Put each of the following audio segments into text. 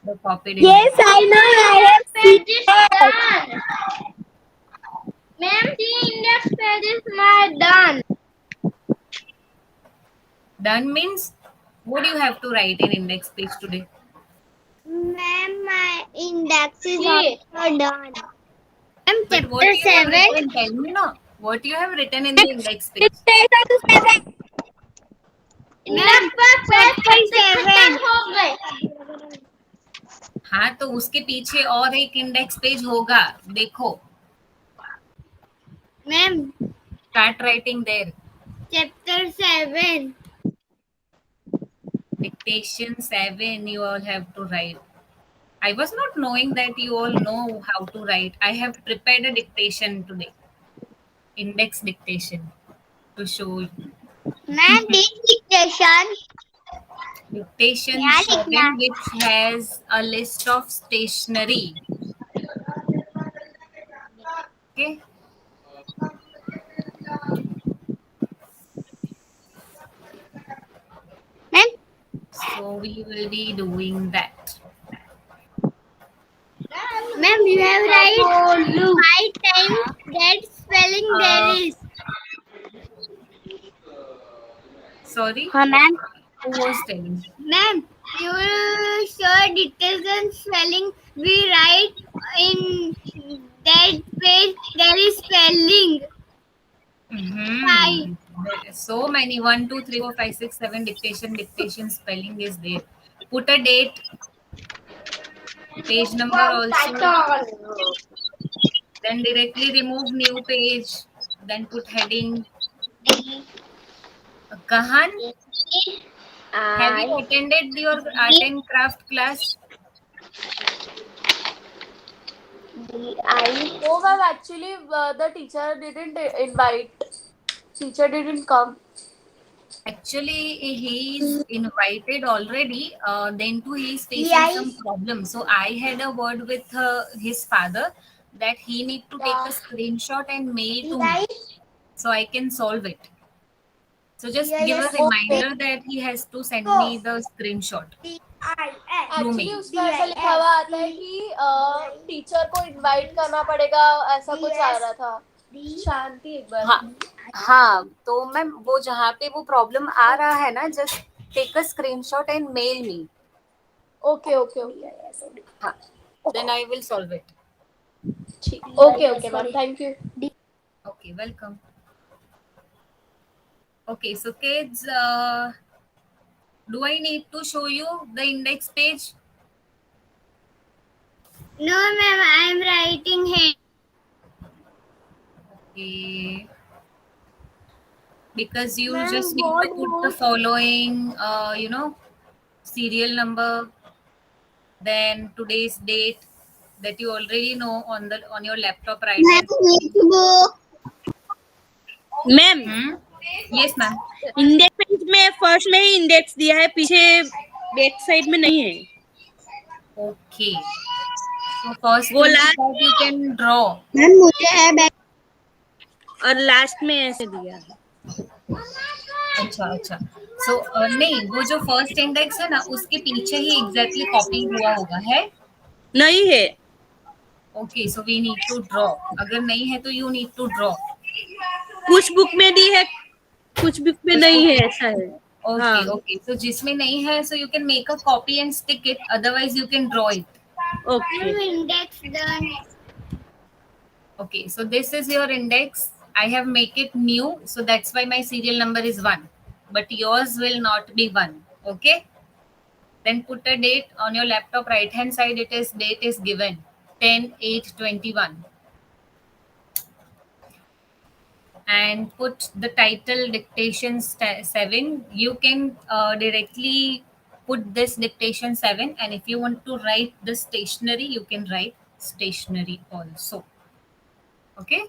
the copied Yes, index. I know. I have seen Page is that. done. Ma'am, the index page is my done. Done means what do you have to write in index page today? Ma'am, my index is See, also done. Ma'am, But what chapter you have 7. written, tell me no. What you have written in the index page? Dictation 7. Index Ma'am, पर page chapter खत्म 7. हो गए. हाँ तो उसके पीछे और एक इंडेक्स पेज होगा. देखो. Ma'am, Start writing there. chapter 7. Dictation 7 you all have to write. I was not knowing that you all know how to write. I have prepared a dictation today. Index dictation to show you. Ma'am, this dictation. Dictation क्या लिखना 7 which has a list of stationery. Okay. Ma'am, So we will be doing that. ma'am, you have write 5 times that spelling there Uh, is. Sorry, हाँ ma'am. who was telling? Ma'am, you will show details and spelling. We write in that page there is spelling. Mm-hmm. Five. There is so many 1, 2, 3, 4, 5, 6, 7 dictation spelling is there. Put a date, page number also. Then directly remove new page. Then put heading. Kahan, have you attended your art and craft class? No, ma'am. Actually, the teacher didn't invite. Teacher didn't come. Actually, he is invited already. Then too, he is facing some problem. So I had a word with his father that he need to take a screenshot and mail to me so I can solve it. So just give a Okay. reminder that he has to send me the screenshot through actually mail. उसमें ऐसा लिखा हुआ आता है कि teacher को invite करना पड़ेगा, ऐसा कुछ आ रहा था. शांति एक बार. हाँ हाँ तो मैम वो जहाँ पे वो प्रॉब्लम आ रहा है ना just take a screenshot and mail me. Okay okay okay. हाँ then I will solve it. ठीक. Okay okay ma'am. Thank you. Okay, welcome. Okay, so kids, do I need to show you the index page? No, ma'am, I am writing here. Okay. Because you just need to put the following, serial number, then today's date that you already know on your laptop right hand. Ma'am Yes, ma'am. Index page में first में ही index दिया है, पीछे back side में नहीं है. Okay. So first वो thing is last that you can draw. Ma'am मुझे है बैक. और लास्ट में ऐसे दिया है. अच्छा अच्छा. सो नहीं वो जो फर्स्ट इंडेक्स है ना उसके पीछे ही एग्जैक्टली कॉपी हुआ होगा है. नहीं है. Okay so we need to draw. अगर नहीं है तो यू नीड टू ड्रॉ. कुछ बुक में दी है, कुछ बुक में नहीं है, ऐसा है. ओके ओके सो जिसमें नहीं है so you can make a copy and stick it otherwise you can draw it. Okay. Index done. Okay, so this is your index. I have make it new, so that's why my serial number is 1. But yours will not be 1. Okay? Then put a date on your laptop right hand side. It is date is given 10/8/21. And put the title dictation 7. You can directly put this dictation 7, and if you want to write the stationery you can write stationery also. Okay.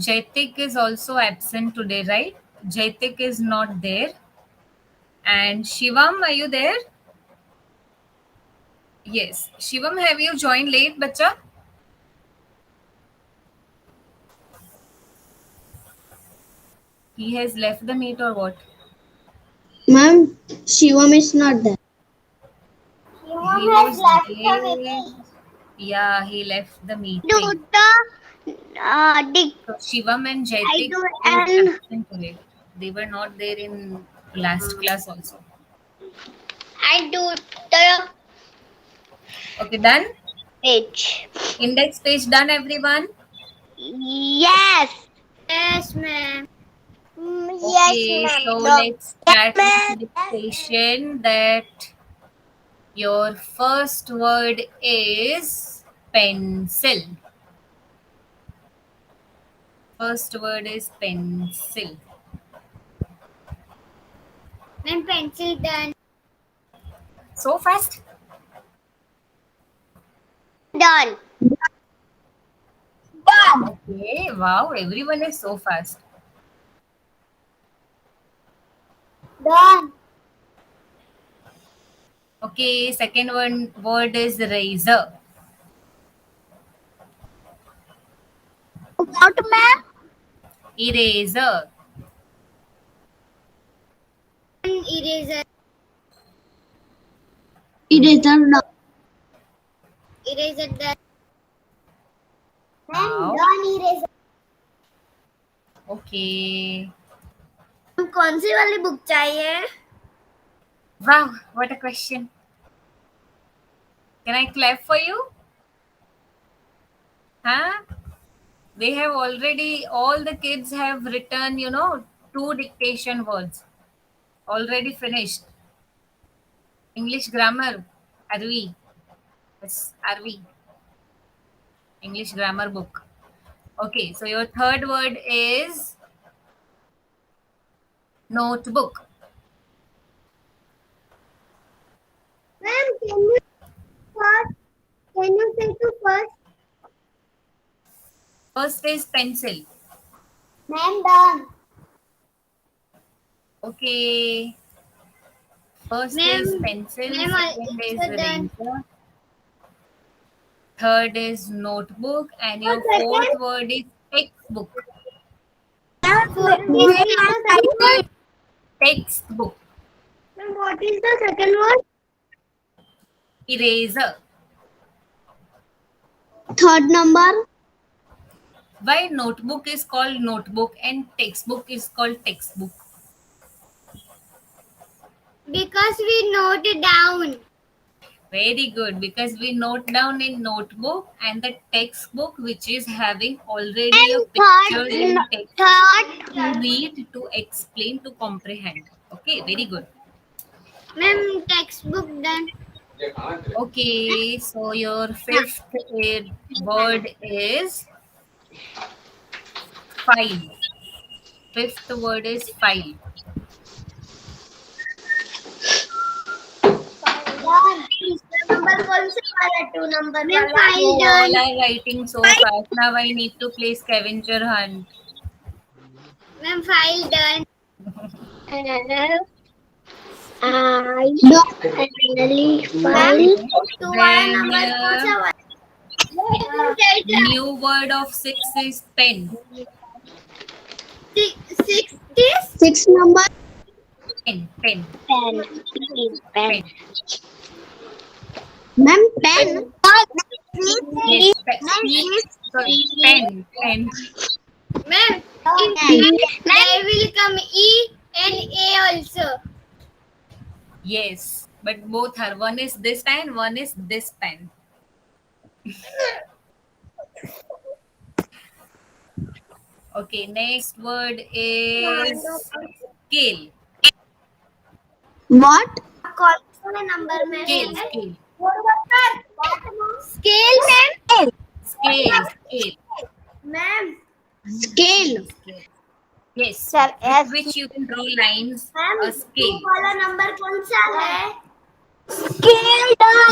Jaitik is also absent today, right? Jaitik is not there. And Shivam, are you there? Yes. Shivam, have you joined late, bacha? He has left the meet or what? Ma'am, Shivam is not there. He was there. Yeah, he left the Do meeting. the dick. So Shivam and I Jaitik do is and absent today. They were not there in last class also. I do the Okay, done? page. Index page done, everyone? Yes. Yes, ma'am. Okay, so let's start with dictation. That your first word is pencil. First word is pencil. Ma'am, pencil done. So fast? Done. Okay, wow, everyone is so fast. Done. Okay, second one word is razor. What, ma'am? Eraser. Eraser. Eraser done. Eraser done. Wow. Done eraser. Okay. कौन सी वाली book चाहिए? Wow, what a question. Can I clap for you? Huh? They have already, all the kids have written, 2 dictation words. Already finished. English grammar. Are we? Yes, are we? English grammar book. Okay, so your third word is notebook. Ma'am, can you say to first? First is pencil. Ma'am, done. Okay. First Ma'am, is pencil, ma'am, second is it's done. eraser, third is notebook, and your Second? fourth word is textbook. What is the second word? Textbook. Ma'am, what is the second word? Eraser. Third number. Why notebook is called notebook and textbook is called textbook? Because we note it down. Very good, because we note down in notebook and the textbook, which is having already a picture in text to read, to explain, to comprehend. Okay, very good. Ma'am, textbook done. Okay, so your fifth word is file. Fifth word is file. Number कौन से वाला 2 number वाला? So all are writing so fast. Now I need to play scavenger hunt. Ma'am, file done. Finally, file. 2 वाला Then number कौन सा वाला? new word of 6 is pen. 60? Sixth number. Pen, pen, Pen. pen. Ma'am, pen. Yes, sorry, pen, pen. Ma'am, in there will come E and A also. Yes, but both are. One is this pen, one is this pen. Okay, next word is scale. What? कौन सा number में Scale, है? scale, Scale, ma'am. scale, scale. Ma'am, Scale. Yes, Sir, with which you can draw lines. A scale. वाला number कौन सा है?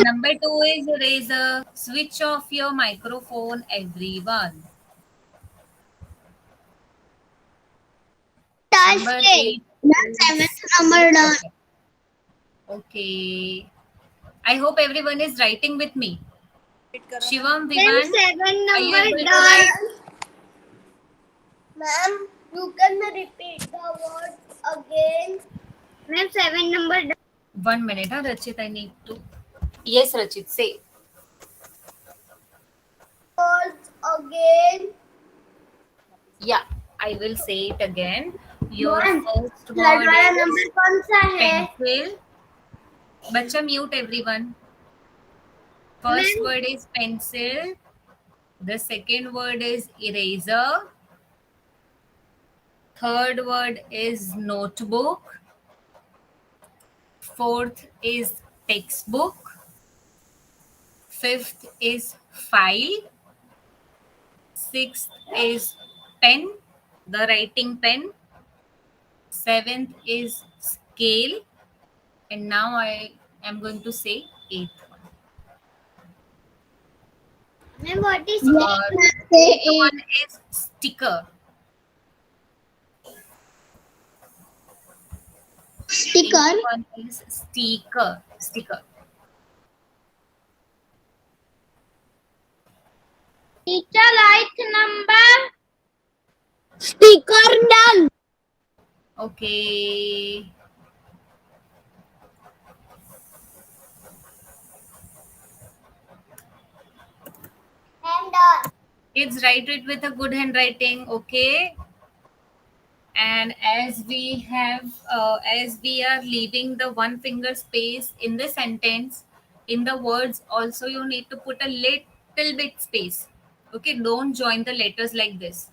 Number 2 is eraser. Switch off your microphone, everyone. Number 8. Ma'am, seventh number done. Okay. I hope everyone is writing with me. Shivam, Ma'am, Vivan, 7 are you number able to done. write? Ma'am, you can repeat the word again. Ma'am, 7 number done. 1 minute, Rachit, I need to Yes, Rachit, say. Words again. Yeah, I will say it again. Your One. first flood word वाला is number कौन सा है? pencil. Bacha, mute everyone. First ma'am word is pencil. The second word is eraser. Third word is notebook. Fourth is textbook. Fifth is file. Sixth is pen, the writing pen. Seventh is scale. And now I am going to say eighth one. Ma'am what is Say Eighth eight. one is sticker. Sticker. Eighth one is sticker. Sticker. Teacher like number? Sticker done. Okay. Ma'am done. Kids, write it with a good handwriting. Okay. And as we are leaving the one finger space in the sentence, in the words also you need to put a little bit space. Okay, don't join the letters like this.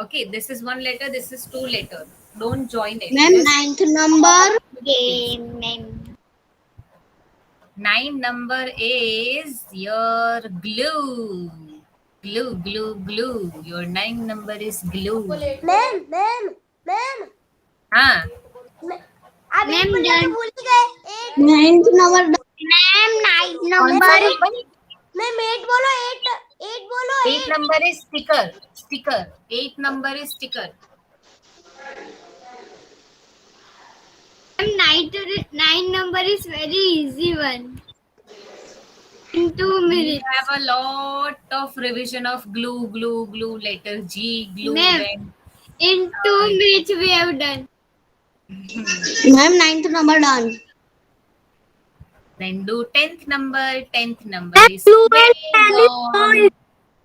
Okay, this is one letter, this is two letter. Don't join it. Ma'am, Just ninth number. Game ma'am. 9 number is your glue. Glue. Your 9 number is glue. Ma'am ma'am ma'am हाँ, आप ma'am बोलना तो done. भूल ही गए. Ninth number. Ma'am ninth कौन सा number. number? Ma'am 8 बोलो. 8 बोलो. 8 number is sticker. 8 number is sticker. Nine number is very easy one. In 2 We minutes. have a lot of revision of glue, letter G, glue, Ma'am. then In 2 minutes we have done. Ma'am, ninth number done. do 10th number. 10th number is crayon.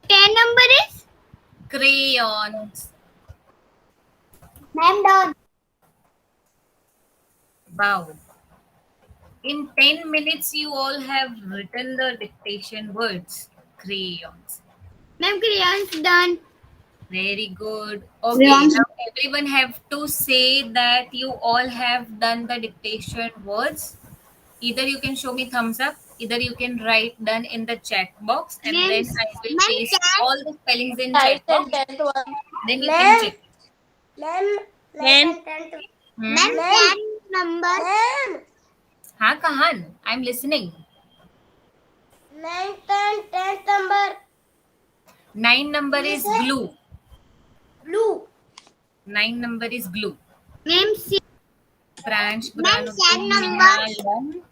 10 number is? Crayons. Ma'am done. Wow. In 10 minutes, you all have written the dictation words. Crayons. Ma'am crayons done. Very good. Okay, Crayons. now everyone have to say that you all have done the dictation words. Either you can show me thumbs up, either you can write done in the chat box, and Ma'am, then I will ma'am, paste can- all the spellings in Ninth chat and box. 10th one. Then you Ma'am. can check. Ma'am Ma'am. 9th and 10th. Hmm? Ma'am 10 number. Ma'am हाँ Kahan, I'm listening. 9th and 10th number. 9 number is glue. Blue. 9 number is glue. Ma'am C. Branch, Ma'am, Burhanuddin, 10 number. Minal,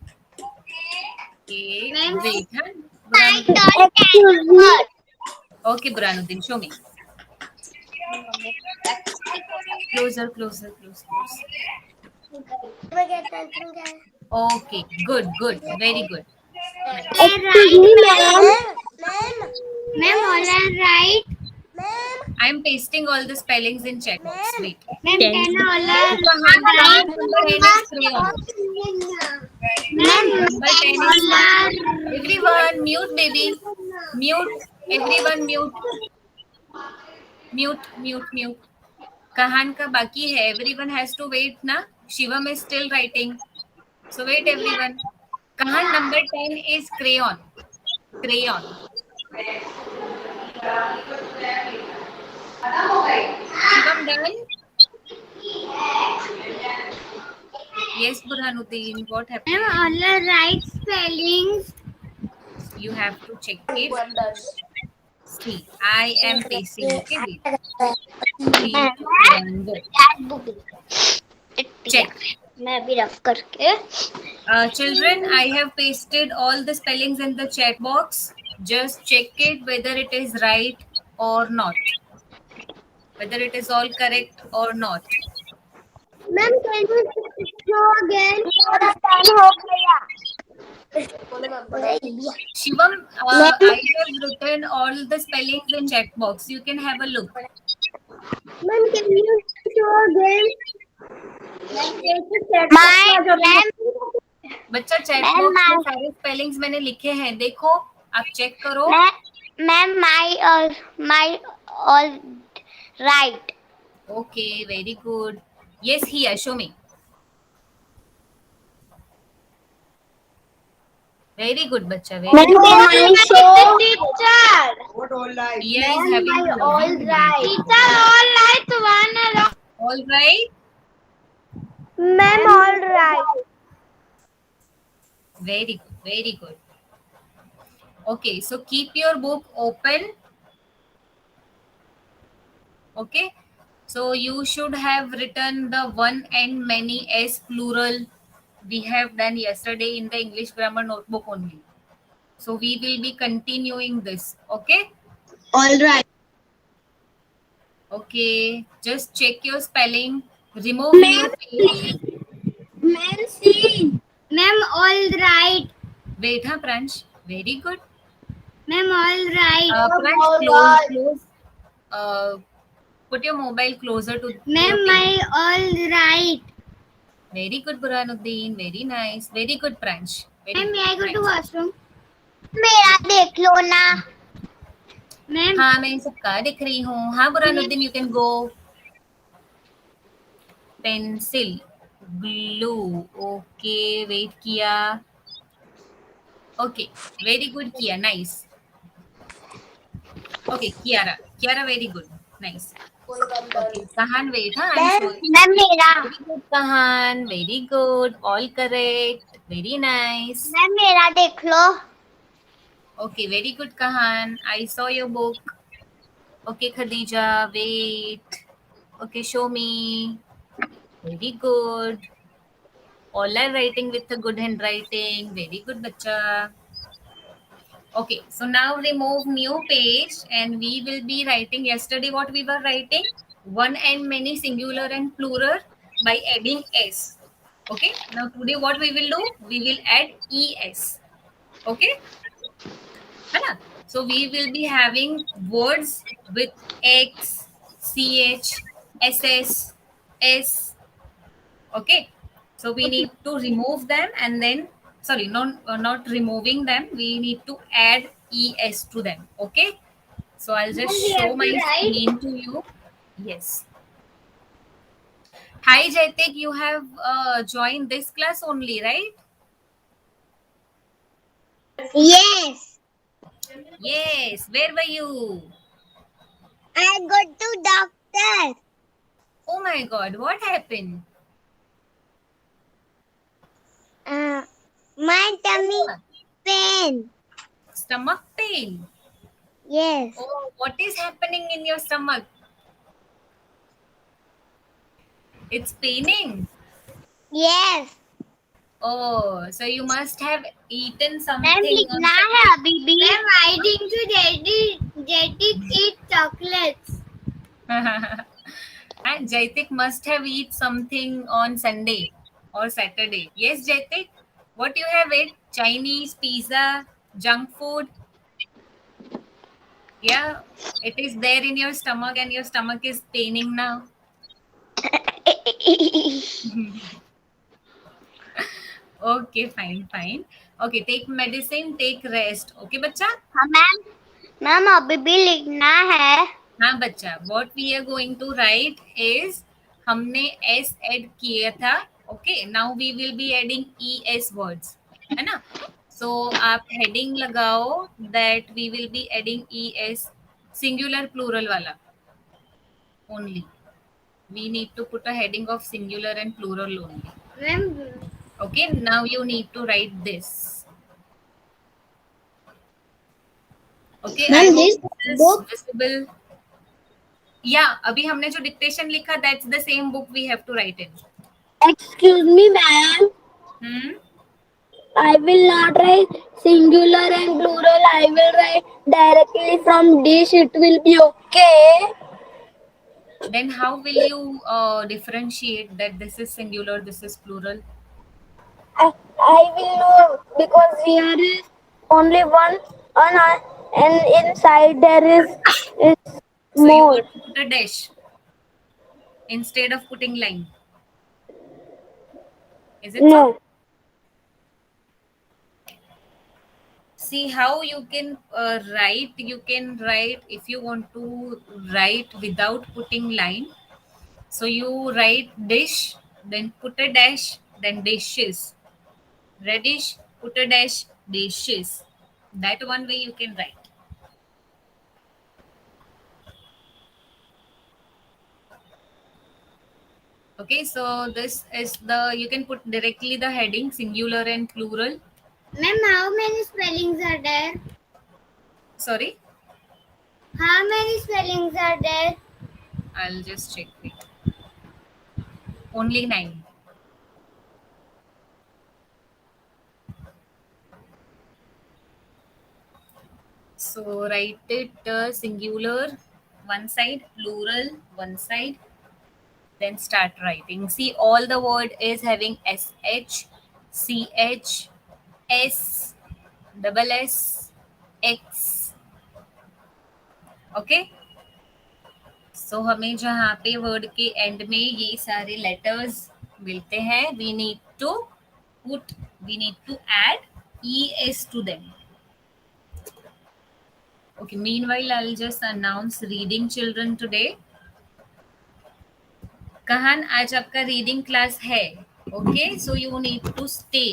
okay, Ma'am, wait, huh? Nine Burhanuddin. 10 number. Okay, Burhanuddin, show me. Closer. मैं क्या 10th में क्या है? Okay, good, very good. Ma'am Ma'am all are right. Ma'am I'm pasting all the spellings in chat box. Ma'am. Wait. Ma'am 10 all are Kahan, number 10 is crayon. Ma'am Number 10 is all are everyone mute, baby. Mute. Everyone mute. Mute. Kahan का बाकी है. Everyone has to wait ना. Shivam is still writing. So wait everyone. Kahan, number 10 is crayon. Shivam done? Yes, Burhanuddin. What happened? Ma'am all are right spellings. You have to check it. one done. See, I am pasting. Okay, wait. 3, 2, 1, go. Check. मैं भी rough करके. Children, I have pasted all the spellings in the chat box. Just check it whether it is right or not. Whether it is all correct or not. Ma'am can you show again? 10 हो गया. remember. Shivam, I have written all the spellings in chat box. You can have a look. Ma'am, can you show again? बच्चा chat Ma'am, box में सारे spellings मैंने लिखे हैं, देखो आप चेक करो. Ma'am, my all right. Okay, very good. Yes, here, show me. Very good, बच्चा. Very Ma'am, good. can I show? Teacher. Here is having all right. Teacher, all right, one along. All right. Ma'am, all right. Very good. Very good. Okay, so keep your book open. Okay, so you should have written the one and many as plural. We have done yesterday in the English grammar notebook only. So we will be continuing this. Okay. All right. Okay, just check your spelling. Remove new page. Ma'am, see. Ma'am, all right. Wait, huh, Pransh? Very good. Ma'am, all right. Pransh, all close, right. close. Put your mobile closer to. Ma'am, your my page. all right. Very good, Burhanuddin. Very nice. Very good, Pransh. Very Ma'am, good. may I go to Nice. washroom? मेरा देख लो ना. Ma'am, हाँ मैं सबका दिख रही हूँ. हाँ Burhanuddin, you can go. Pencil, glue. Okay, wait किया. ओके, वेरी गुड किया. Nice. Okay, Kiara very good. Nice. Okay, Kahan wait. हाँ, Ma'am, मेरा. Very good Kahan. Very good. All correct. Very nice. Ma'am, मेरा देख लो. Okay, very good, Kahan. I saw your book. Okay, Khadija, wait. Okay, show me. Very good. All are writing with a good handwriting. Very good, bacha. Okay, so now remove new page and we will be writing yesterday what we were writing. One and many singular and plural by adding S. Okay, now today what we will do? We will add ES. Okay. है. So we will be having words with X, CH, SS, S. Okay. So we need to remove them and then, sorry, not removing them. We need to add ES to them. Okay. So I'll just show my screen to you. Yes. Hi Jaitik, you have joined this class only, right? Yes. Yes. Where were you? I go to doctor. Oh my God, what happened? My tummy pain. Stomach pain. Yes. Oh, what is happening in your stomach? It's paining. Yes. Oh, so you must have eaten Ma'am, something. लिखना है अभी भी. ma'am, I think to Jaitik eat chocolates. And Jaitik must have eat something on Sunday or Saturday. Yes, Jaitik. What you have ate? Chinese, pizza, junk food. Yeah, it is there in your stomach and your stomach is paining now. Okay, fine. Okay, take medicine, take rest. Okay, बच्चा? हाँ ma'am अभी भी लिखना है. हाँ बच्चा. What we are going to write is हमने S add किया था. Okay, now we will be adding ES words. है ना? So आप heading लगाओ that we will be adding ES singular plural वाला only. We need to put a heading of singular and plural only. Ma'am, Okay, now you need to write this. Okay, Ma'am, I hope this this is book- visible. Yeah, अभी हमने जो dictation लिखा, that's the same book we have to write in. Excuse me, ma'am. I will not write singular and plural. I will write directly from dish. It will be okay. Then how will you differentiate that this is singular, this is plural? I will know because here is only one and inside there is So you more. want to put a dash instead of putting line. Is it so? No. See how you can write. You can write if you want to write without putting line. So you write dish, then put a dash, then dishes. Radish, put a dash, dishes. That one way you can write. Okay, so this is the, you can put directly the heading singular and plural. Ma'am, how many spellings are there? Sorry, How many spellings are there? I'll just check it. Only 9. So write it singular one side, plural one side, then start writing. See, all the word is having sh, ch, s, double s, x. Okay, so हमें जहाँ पे word के and में ये सारे letters मिलते हैं, we need to put, we need to add es to them. Okay, meanwhile I'll just announce reading children today. कहान, आज आपका रीडिंग क्लास है. Okay, so you need to stay.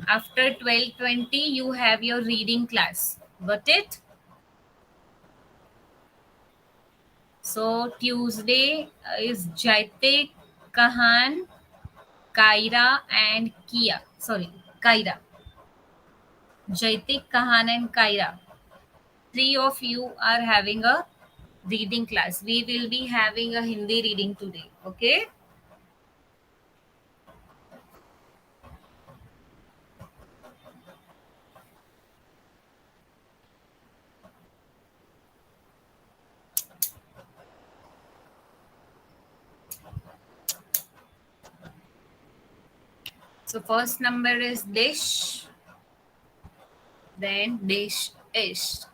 After 12:20 you have your reading class. Got it? So Tuesday is Jaitik, Kahan, Kaira and Kia. Sorry, Kaira. Jaitik, Kahan and Kaira. 3 of you are having a reading class. We will be having a Hindi reading today. Okay? So first number is dish, then dish ish.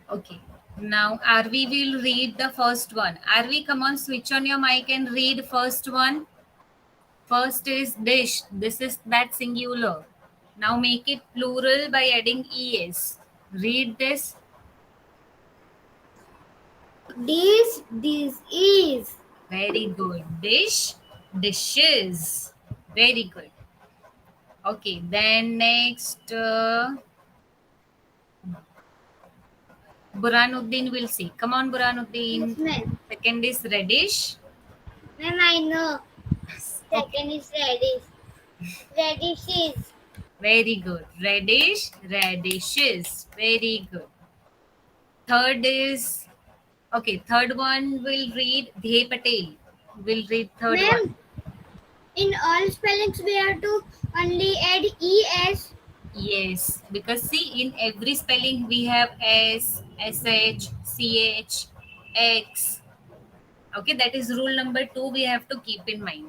Okay. Now Arvi will read the first one. Arvi, come on, switch on your mic and read first one. First is dish. This is that singular. Now make it plural by adding es. Read this. This is. Very good. Dish, dishes. Very good. Okay, then next, Buranuddin will see. Come on, Buranuddin. Yes, ma'am. Second is radish. Ma'am, I know. Second is radish. Radishes. Very good. Radish, radishes. Very good. Third is, okay, third one will read Dhey Patel. Will read third Ma'am, one. in all spellings we have to only add es. Yes, because see, in every spelling we have s, sh, ch, x. Okay, that is rule number 2 we have to keep in mind.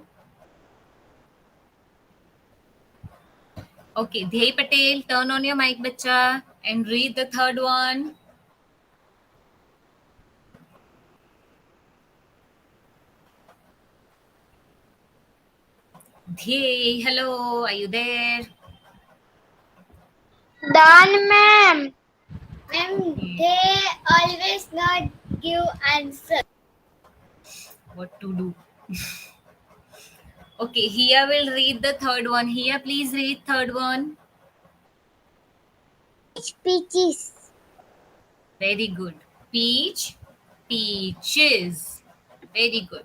Okay, Dhey Patel, turn on your mic, bacha, and read the third one. Dhey, hello, are you there? Done, ma'am. Ma'am, they always not give answer. What to do? Okay, Hia will read the third one. Hia, please read third one. Peaches. Very good. Peach, peaches. Very good.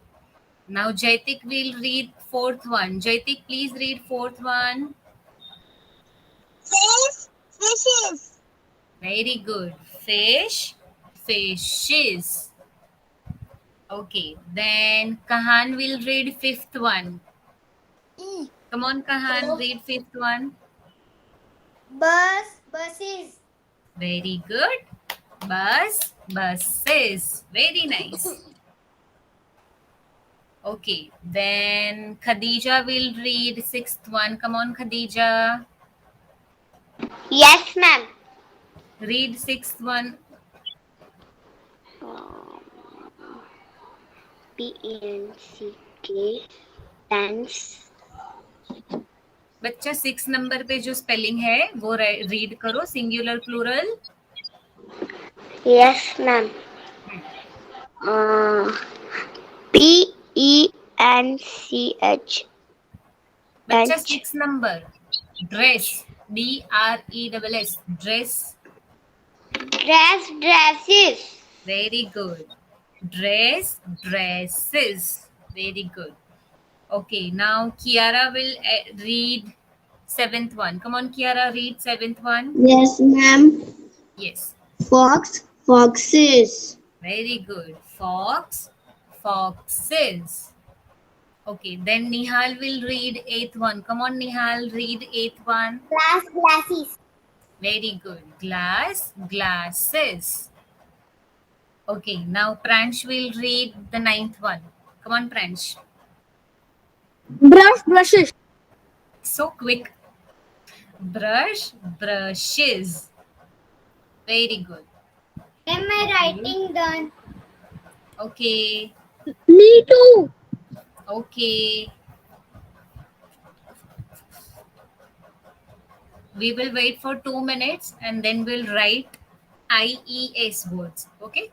Now Jaitik will read fourth one. Jaitik, please read fourth one. Fish. Fishes. Very good. Fish, fishes. Okay, then Kahan will read fifth one. Come on, Kahan, read fifth one. Buses. Very good. Bus, buses. Very nice. Okay, then Khadija will read sixth one. Come on, Khadija. Yes, ma'am. Read sixth one. PENCK dance. बच्चा 6 number पे जो spelling है वो read करो, singular plural. Yes, ma'am. PENCH. बच्चा Bench. 6 नंबर. Dress, DRESS, dress. Dress, dresses. Very good. Dress, dresses. Very good. Okay, now Kiara will read seventh one. Come on, Kiara, read seventh one. Yes, ma'am. Yes. Fox, foxes. Very good. Fox, foxes. Okay, then Nihal will read eighth one. Come on, Nihal, read eighth one. Glass, glasses. Very good. Glass, glasses. Okay, now Pransh will read the ninth one. Come on, Pransh. Brush, brushes. So quick. Brush, brushes. Very good. Am I writing done? Okay. Me too. Okay. We will wait for 2 minutes and then we'll write IES words. Okay.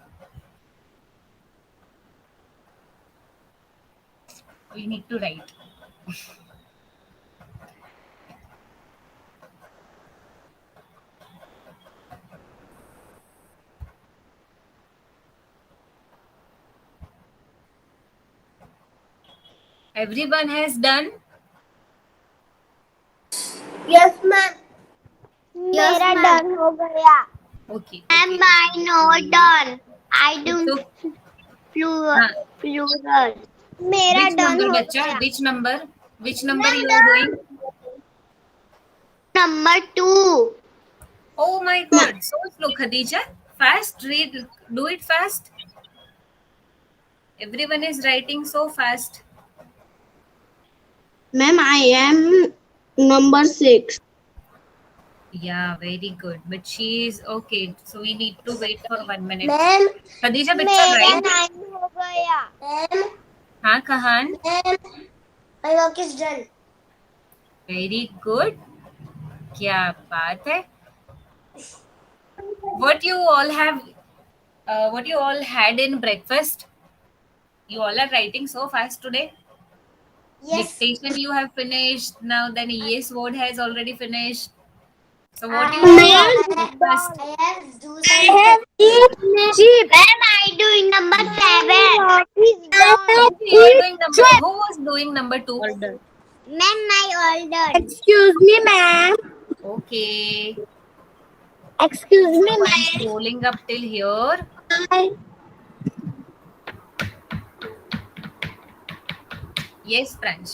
We need to write. Everyone has done? Yes, ma'am. Yes, मेरा ma'am. Done हो गया. Okay. Am okay. I not done? I do So, plural. Plural. मेरा which done number, हो bacha? गया. Which number? Which number you are doing? Number 2. Oh my God. So slow, Khadija. Fast, read. Do it fast. Everyone is writing so fast. Ma'am, I am number 6. Yeah, very good. But she is okay. So we need to wait for 1 minute. Ma'am, Khadija, bachcha मेरा right? 9 हो गया. Ma'am, हाँ, Kahan. my work is done. Very good. क्या बात है? What you all have? What you all had in breakfast? You all are writing so fast today. Yes. Dictation you have finished. Now then ES word has already finished. So what you Ma'am, have for breakfast? I have eaten chips. Ma'am, I do number 7. You are doing number. Who was doing number 2? Order. Ma'am, I ordered. Excuse me, ma'am. Okay. Excuse me, I'm ma'am. scrolling up till here. Yes, French.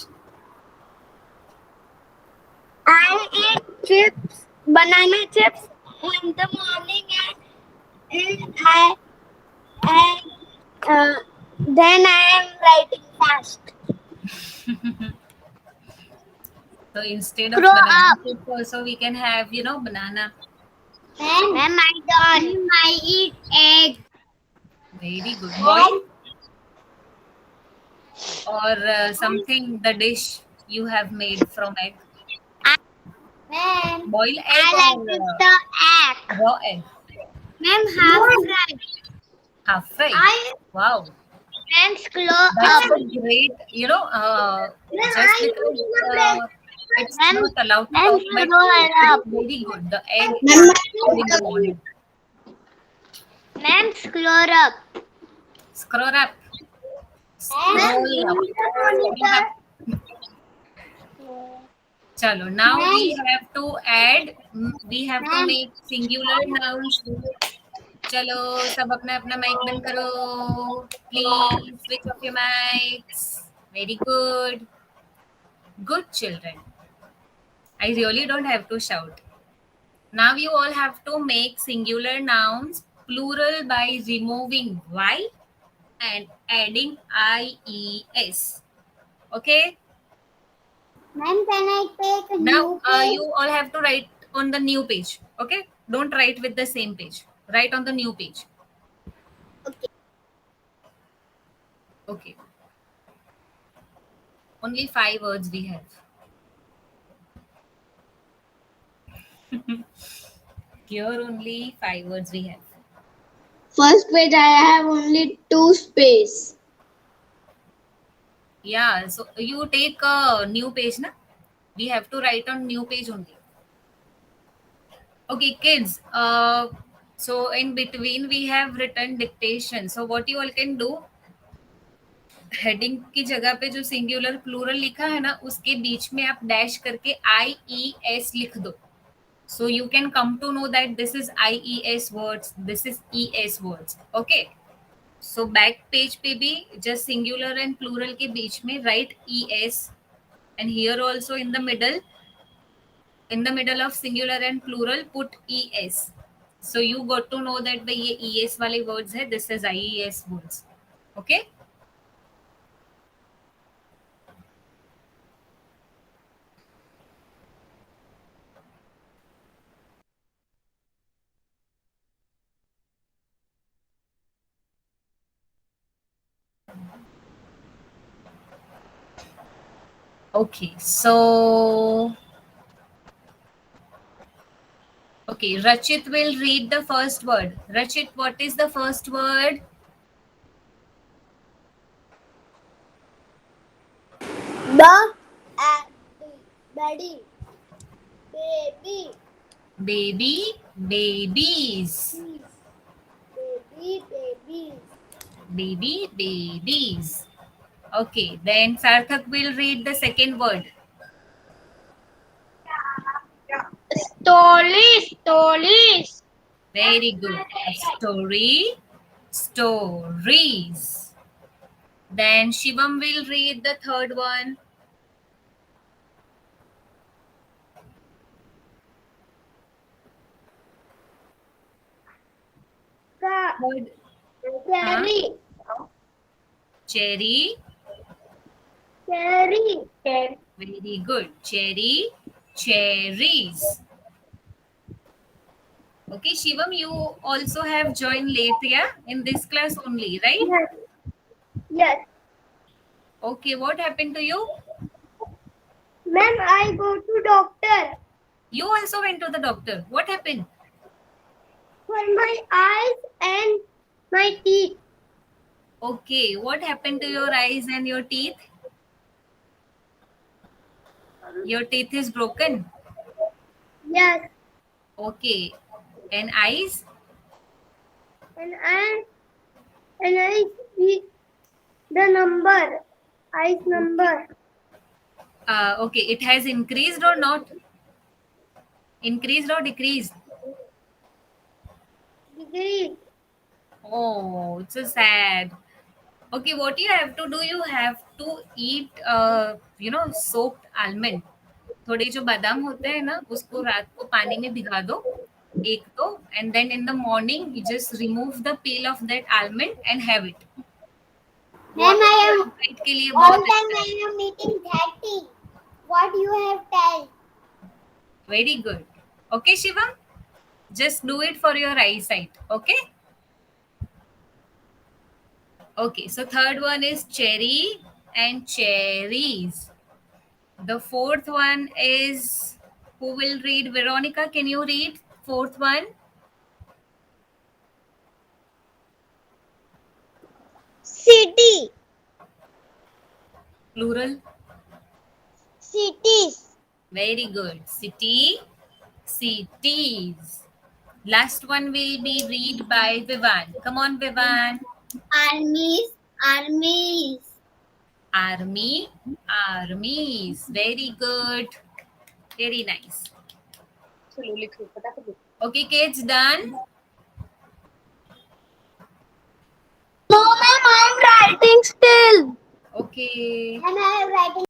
I eat chips, banana chips in the morning, and then I am writing fast. So instead of Grow banana up. chips also we can have, banana. Ma'am, I done. I eat egg. Very good. Boil or something, the dish you have made from egg. Ma'am, Boil egg I or like the egg. raw egg. Ma'am, half fried. Half fry. Wow. Ma'am, scroll That's up. a great, just because it's Ma'am, not allowed to ma'am, talk, but scroll up. it's very good. The egg is good in the morning. Ma'am, scroll up. Scroll up. Scroll up. Scroll up. Chalo, now we have to add, we have to make singular nouns. चलो सब अपना अपना mic बंद करो. Please switch off your mics. Very good. Good children. I really don't have to shout. Now you all have to make singular nouns plural by removing Y and adding IES. Okay? Ma'am, can I take a Now new page? you all have to write on the new page. Okay? Don't write with the same page. Write on the new page. Okay. Okay. Only 5 words we have. Here only 5 words we have. First page I have only 2 space. Yeah, so you take a new page, na? We have to write on new page only. Okay, kids. So in between we have written dictation. So what you all can do, heading की जगह पे जो singular plural लिखा है ना, उसके बीच में आप डैश करके IES लिख दो. So you can come to know that this is IES words, this is ES words. Okay. So back page पे भी just singular and plural के बीच में write ES, and here also in the middle of singular and plural put ES. So you got to know that भाई ये ES वाले words है, this is IES words. Okay. Okay, so okay, Rachit will read the first word. Rachit, what is the first word? Daddy. Baby. Baby, babies. Baby. Baby, babies. Okay, then Sarthak will read the second word. Stories. Very good. Story, stories. Then Shivam will read the third one. Third, cherry. Cherry. Very good. Cherry, cherries. Okay, Shivam, you also have joined late, yeah? In this class only, right? Yes. Okay, what happened to you? Ma'am, I go to doctor You also went to the doctor. What happened? for my eyes and my teeth. Okay, what happened to your eyes and your teeth? Your teeth is broken. Yes. Okay, and eyes? And I see the number. Eyes number. Okay, it has increased or not? Increased or decreased? Degree. Oh, it's so sad. Okay, what you have to do, you have to eat, soaked almond. थोड़े जो बादाम होते हैं ना, उसको रात को पानी में भिगा दो एक तो, and then in the morning you just remove the peel of that almond and have it. Ma'am, I am Diet के लिए all बहुत time अच्छा है. I am eating that tea. What you have told? Very good. Okay, Shivam, just do it for your eyesight. Okay. Okay, so third one is cherry and cherries. The fourth one is, who will read? Veronica, can you read fourth one? City. Plural. Cities. Very good. City, cities. Last one will be read by Vivan. Come on, Vivan. Armies. Army, armies. Very good. Very nice. Okay, kids, done? No, ma'am, I am writing still. Okay. And I am writing.